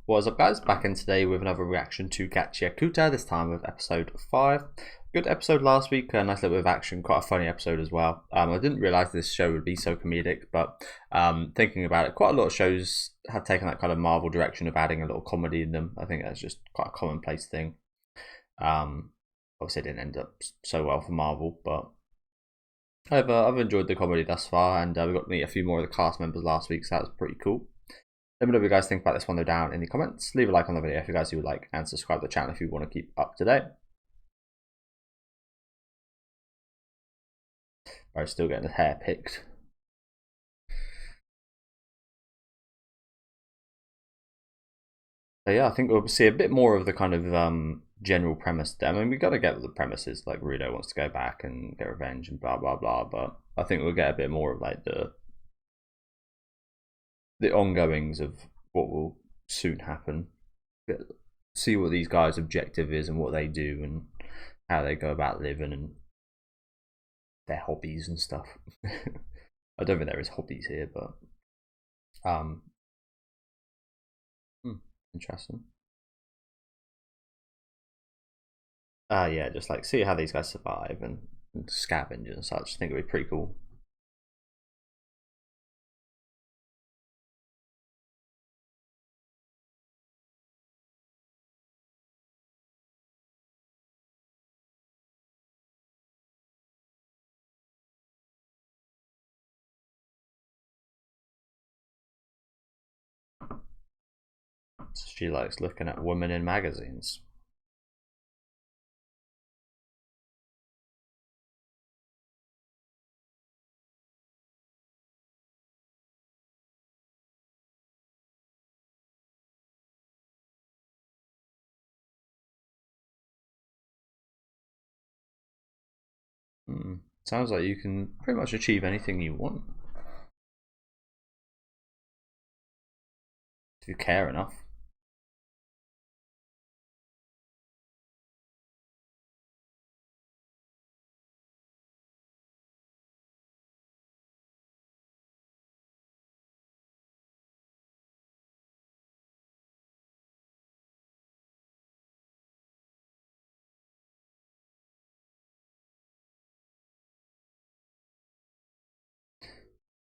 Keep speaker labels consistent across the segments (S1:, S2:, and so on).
S1: What's up, guys? Back in today with another reaction to Gachiakuta, this time with episode 5. Good episode last week, a nice little bit of action, quite a funny episode as well. I didn't realise this show would be so comedic, but thinking about it, quite a lot of shows have taken that kind of Marvel direction of adding a little comedy in them. I think that's just quite a commonplace thing. Obviously it didn't end up so well for Marvel, but I've enjoyed the comedy thus far, and we got to meet a few more of the cast members last week, so that was pretty cool. Let me know what you guys think about this one though down in the comments. Leave a like on the video if you guys do like, and subscribe to the channel if you want to keep up to date. I'm still getting his hair picked. So yeah, I think we'll see a bit more of the kind of general premise. I mean, we got to get the premises, like Rudo wants to go back and get revenge and blah blah blah. But I think we'll get a bit more of like the ongoings of what will soon happen. See what these guys' objective is and what they do and how they go about living and their hobbies and stuff. I don't think there is hobbies here, but interesting. Yeah, just like see how these guys survive and scavenge and such. I think it'd be pretty cool. She likes looking at women in magazines. Sounds like you can pretty much achieve anything you want if you care enough.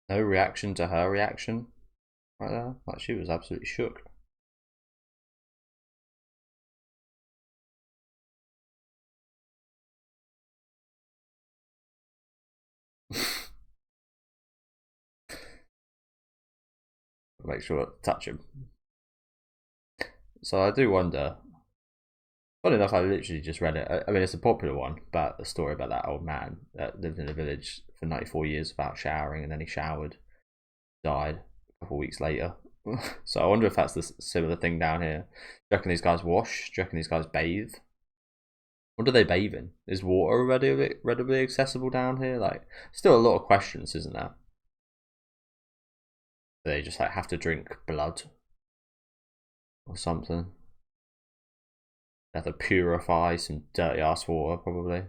S1: No reaction to her reaction right there. Like she was absolutely shook. Make sure to touch him. So I do wonder. Funny enough, I literally just read it. I mean, it's a popular one about the story about that old man that lived in a village for 94 years without showering, and then he showered, died a couple of weeks later. So I wonder if that's the similar thing down here. Do you reckon these guys wash? Do you reckon these guys bathe? What do they bathe in? Is water readily accessible down here? Like, still a lot of questions, isn't there? They just like have to drink blood or something. They have to purify some dirty ass water, probably.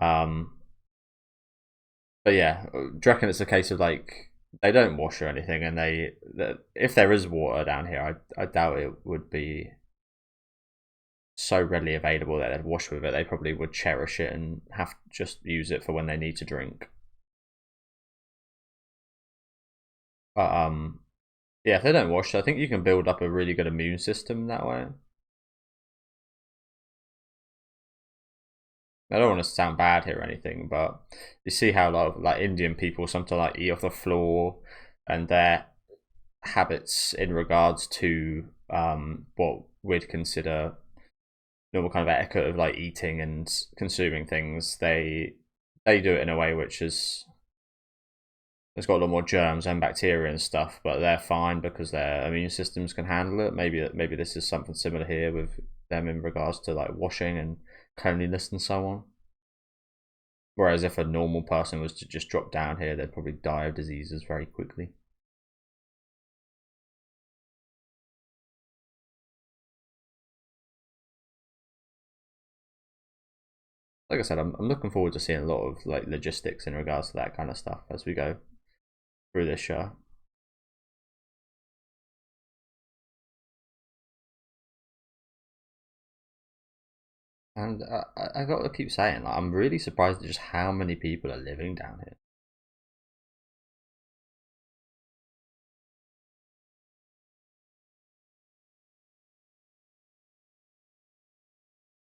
S1: But yeah, do you reckon it's a case of like they don't wash or anything, and if there is water down here, I doubt it would be so readily available that they'd wash with it. They probably would cherish it and have to just use it for when they need to drink. But yeah, if they don't wash, I think you can build up a really good immune system that way. I don't want to sound bad here or anything, but you see how a lot of like Indian people sometimes like eat off the floor, and their habits in regards to what we'd consider normal kind of etiquette of like eating and consuming things. They do it in a way which is it's got a lot more germs and bacteria and stuff, but they're fine because their immune systems can handle it. Maybe this is something similar here with them in regards to like washing and cleanliness and so on. Whereas if a normal person was to just drop down here, they'd probably die of diseases very quickly. Like I said, I'm looking forward to seeing a lot of like logistics in regards to that kind of stuff as we go through this show. And I got to keep saying, like, I'm really surprised at just how many people are living down here.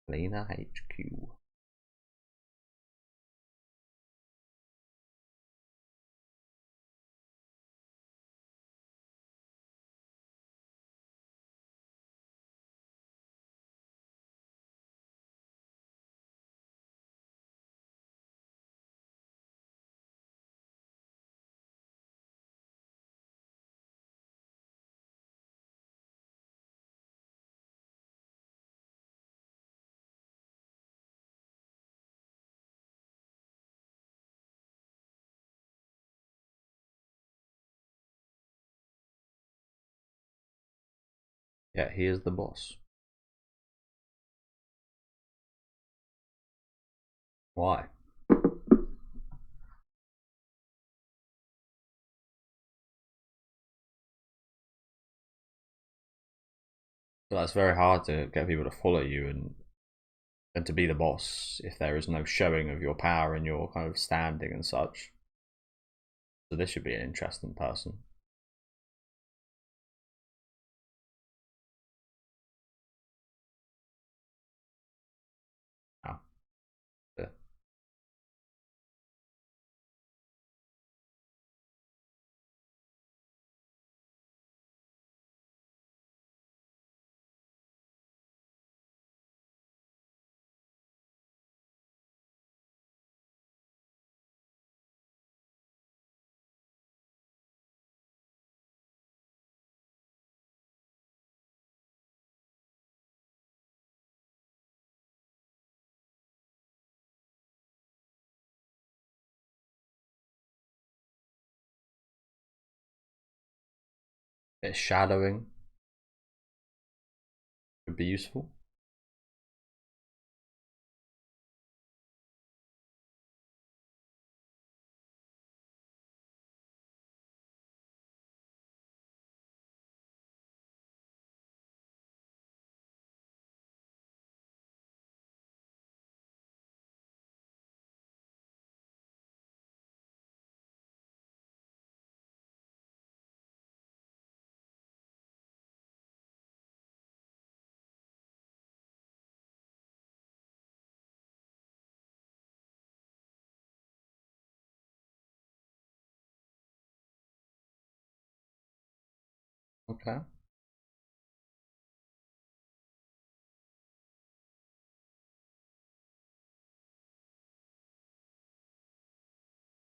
S1: Lena HQ. Yeah, he is the boss. Why? So that's very hard to get people to follow you and to be the boss if there is no showing of your power and your kind of standing and such. So this should be an interesting person. Oh, yeah. Bit of shadowing would be useful. Okay.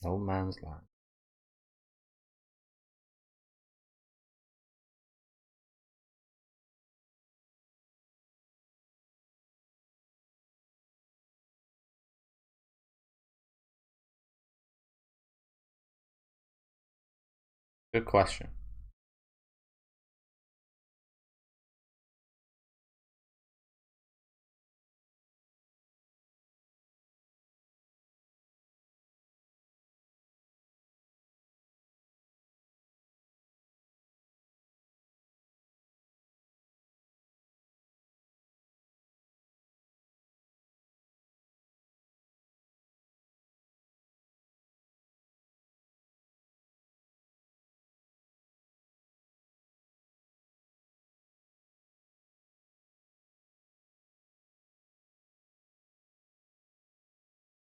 S1: Old man's land. Good question.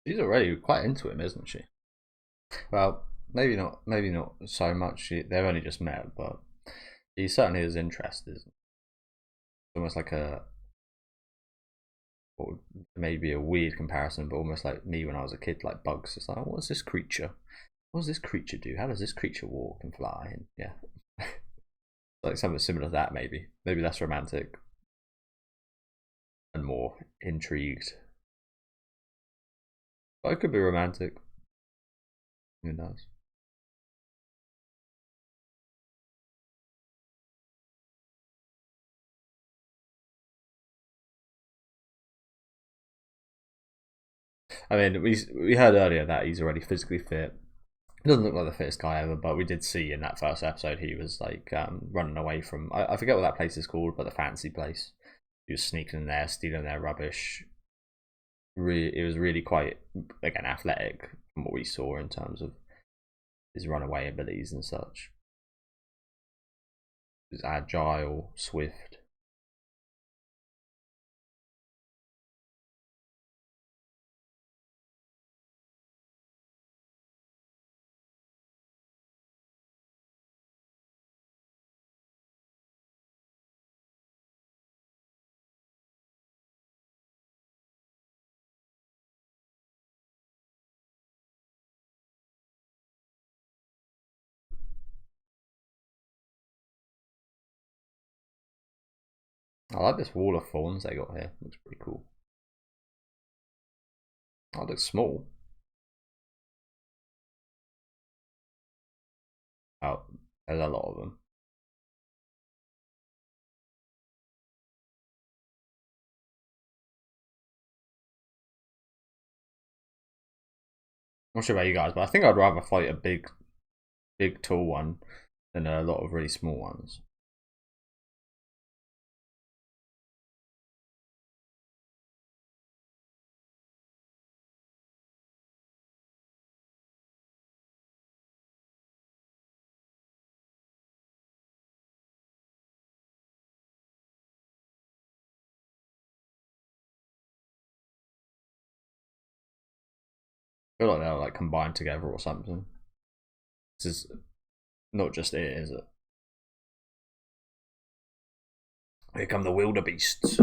S1: She's already quite into him, isn't she? Well, maybe not so much. They've only just met, but he certainly is interested. It's almost like a, or maybe a weird comparison, but almost like me when I was a kid, like bugs. It's like, what's this creature? What does this creature do? How does this creature walk and fly? And yeah, like something similar to that, maybe. Maybe less romantic and more intrigued. But it could be romantic. Who knows? I mean, we heard earlier that he's already physically fit. He doesn't look like the fittest guy ever, but we did see in that first episode he was like running away from, I forget what that place is called, but the fancy place. He was sneaking in there, stealing their rubbish, It was really quite, again, athletic from what we saw in terms of his runaway abilities and such. He's agile, swift. I like this wall of thorns they got here. Looks pretty cool. Oh, it looks small. Oh, there's a lot of them. I'm not sure about you guys, but I think I'd rather fight a big, tall one than a lot of really small ones. I feel like they're like combined together or something. This is not just it, is it? Here come the wildebeests.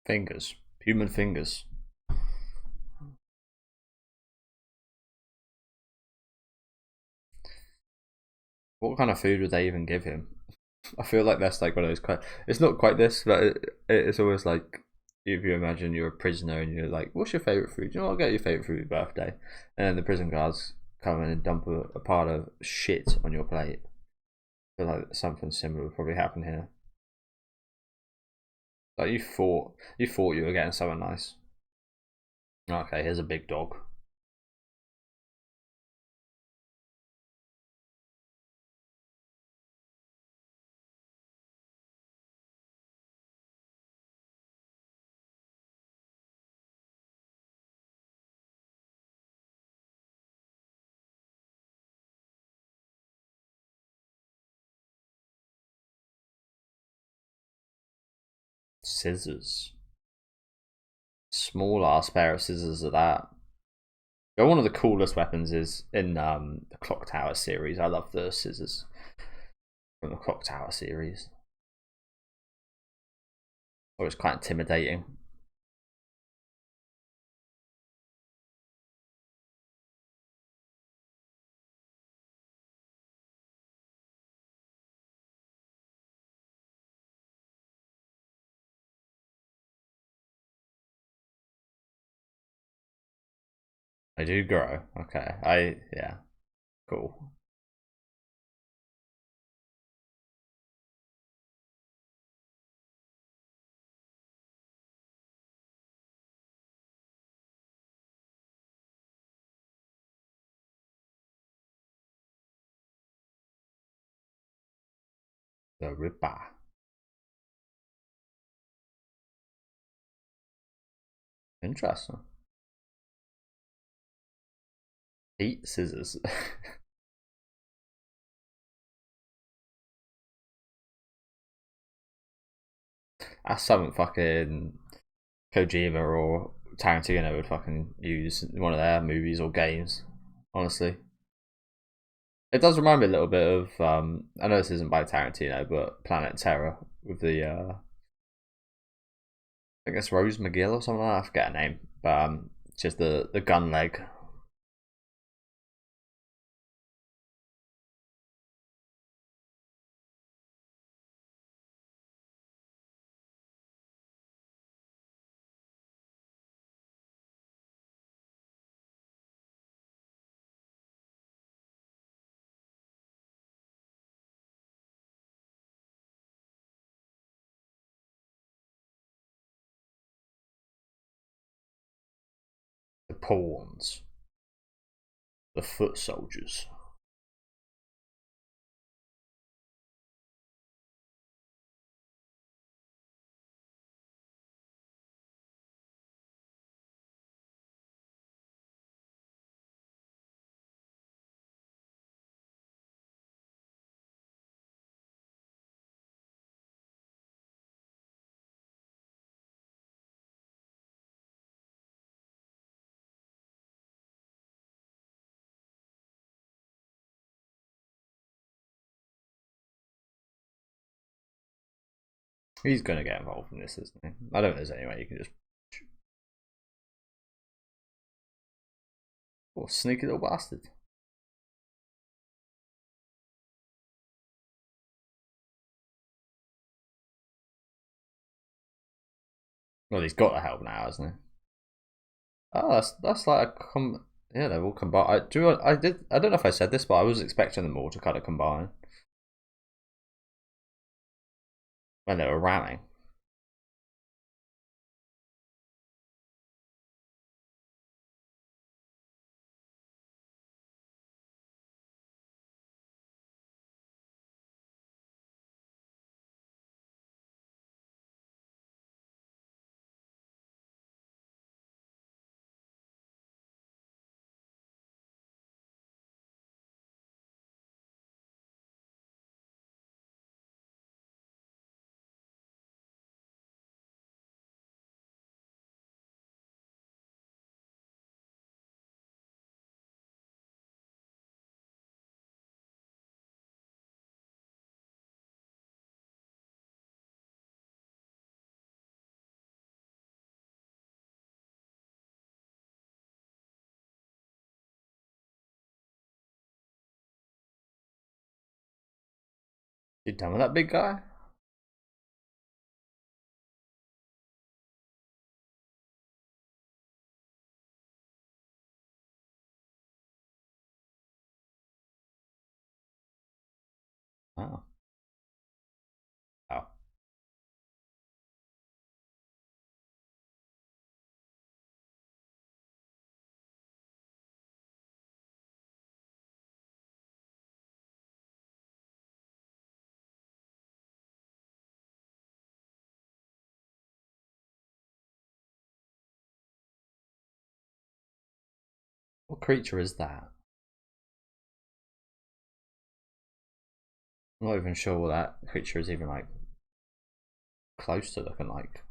S1: Fingers. Human fingers. What kind of food would they even give him? I feel like that's like one of those quite. It's not quite this, but it's always like if you imagine you're a prisoner and you're like, "What's your favorite food?" You know, I'll get your favorite food for your birthday, and then the prison guards come in and dump a part of shit on your plate. I feel like something similar would probably happen here. Like you were getting something nice. Okay, here's a big dog. Scissors. Small ass pair of scissors at that. But one of the coolest weapons is in the Clock Tower series. I love the scissors from the Clock Tower series. Or it's quite intimidating. They do grow. Okay. Yeah. Cool. The Ripper. Interesting. Eat scissors. That's something fucking Kojima or Tarantino would fucking use in one of their movies or games. Honestly, it does remind me a little bit of. I know this isn't by Tarantino, but Planet Terror with the I guess Rose McGill or something like that. I forget her name, but Just the gun leg. The pawns. The foot soldiers. He's gonna get involved in this, isn't he? I don't think there's any way you can just. Oh, sneaky little bastard. Well, he's got to help now, hasn't he? Oh, that's like a yeah, they've all combined. I don't know if I said this, but I was expecting them all to kind of combine when they were ramming. You done with that big guy? Oh. Oh. What creature is that? I'm not even sure what that creature is even like close to looking like.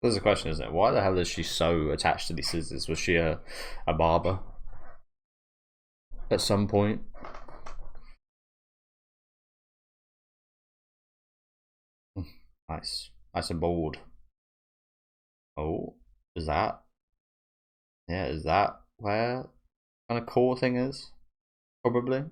S1: There's a question, isn't it? Why the hell is she so attached to these scissors? Was she a barber at some point? Nice. Nice and bold. Oh, is that? Yeah, is that where kind of core thing is? Probably.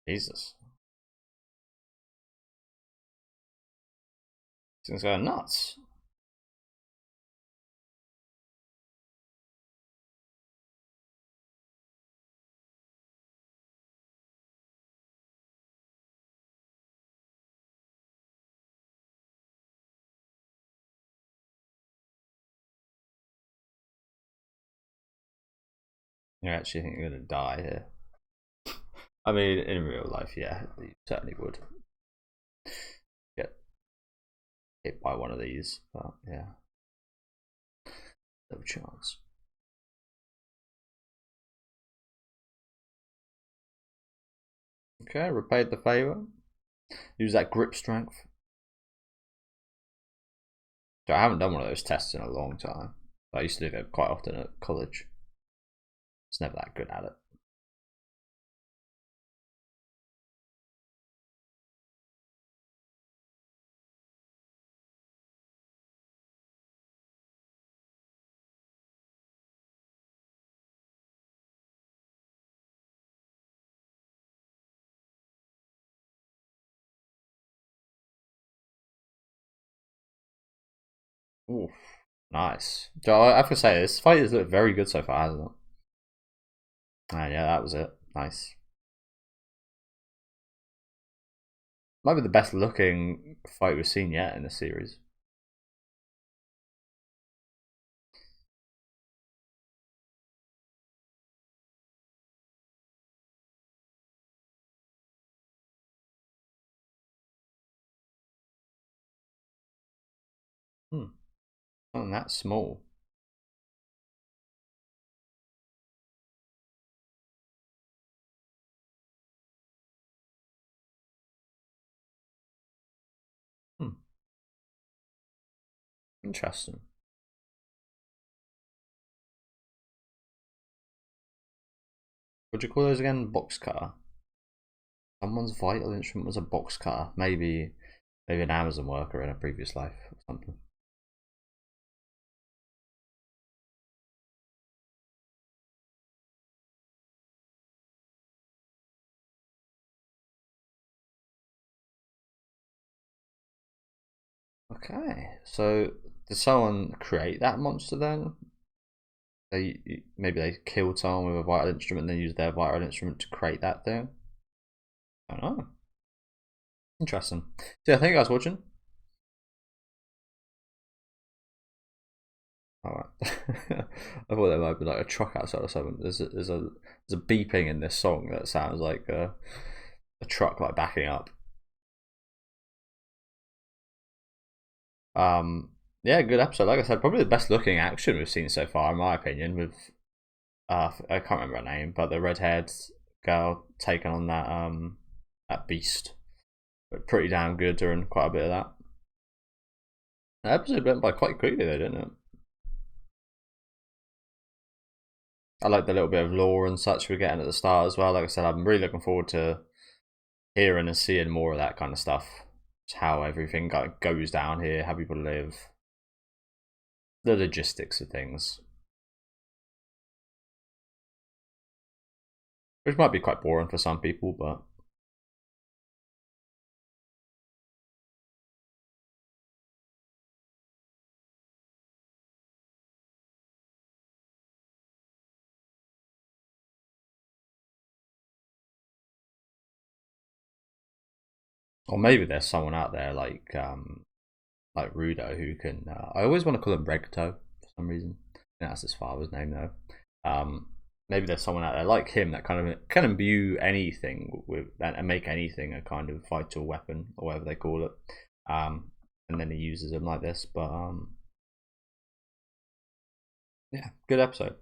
S1: Jesus. Things going nuts. You actually think you're gonna die here? I mean, in real life, yeah, you certainly would get hit by one of these, but yeah, no chance. Okay, repaid the favor. Use that grip strength. So I haven't done one of those tests in a long time. I used to do it quite often at college. It's never that good at it. Oof, nice. So I have to say, this fight has looked very good so far, hasn't it? And yeah, that was it. Nice. Might be the best looking fight we've seen yet in the series. Hmm. Not that small. Hmm. Interesting. What'd you call those again? Box cutter. Someone's vital instrument was a box cutter. Maybe an Amazon worker in a previous life or something. Okay, so did someone create that monster then? Maybe they killed someone with a vital instrument and then used their vital instrument to create that thing. I don't know. Interesting. So yeah, thank you guys for watching. Alright. I thought there might be like a truck outside or something. There's a beeping in this song that sounds like a truck like backing up. Yeah, good episode. Like I said, probably the best looking action we've seen so far, in my opinion. With I can't remember her name, but the red-haired girl taking on that beast. But pretty damn good during quite a bit of that. The episode went by quite quickly though, didn't it? I like the little bit of lore and such we're getting at the start as well. Like I said, I'm really looking forward to hearing and seeing more of that kind of stuff. Just how everything goes down here, how people live, the logistics of things, which might be quite boring for some people, but or maybe there's someone out there like Rudo who can. I always want to call him Regto for some reason. I think that's his father's name though. Maybe there's someone out there like him that kind of can imbue anything with and make anything a kind of vital weapon or whatever they call it. And then he uses them like this. But yeah, good episode.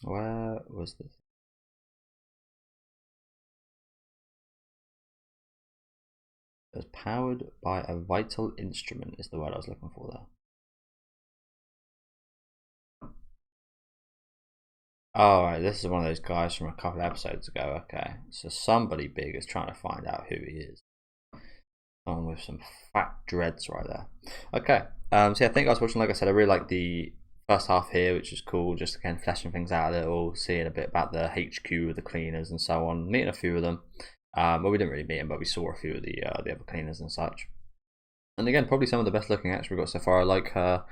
S1: Where was this? It was powered by a vital instrument. Is the word I was looking for there. Oh, right, this is one of those guys from a couple of episodes ago. Okay, so somebody big is trying to find out who he is. Someone with some fat dreads right there. Okay, so yeah, thank you guys for watching. Like I said, I really like the first half here, which is cool. Just again fleshing things out a little, seeing a bit about the HQ of the cleaners and so on. Meeting a few of them. Well, we didn't really meet them, but we saw a few of the other cleaners and such. And again, probably some of the best looking action we've got so far. I like her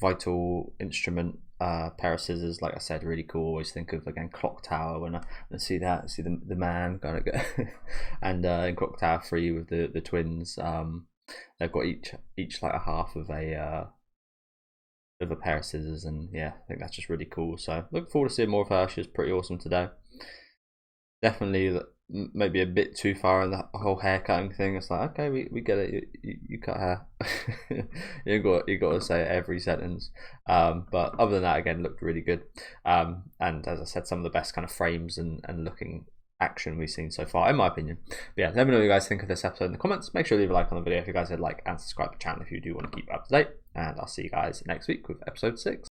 S1: vital instrument pair of scissors. Like I said, really cool. Always think of again Clock Tower when I see that, see the man kind of go, and in Clock Tower 3 with the twins. They've got each like a half of with a pair of scissors, and yeah, I think that's just really cool. So looking forward to seeing more of her. She was pretty awesome today. Definitely maybe a bit too far in the whole hair cutting thing. It's like, okay, we get it. You cut hair. you got to say it every sentence. But other than that, again, looked really good. And as I said, some of the best kind of frames and looking action we've seen so far, in my opinion. But yeah, let me know what you guys think of this episode in the comments. Make sure to leave a like on the video if you guys would like, and subscribe to the channel if you do want to keep up to date. And I'll see you guys next week with episode 6.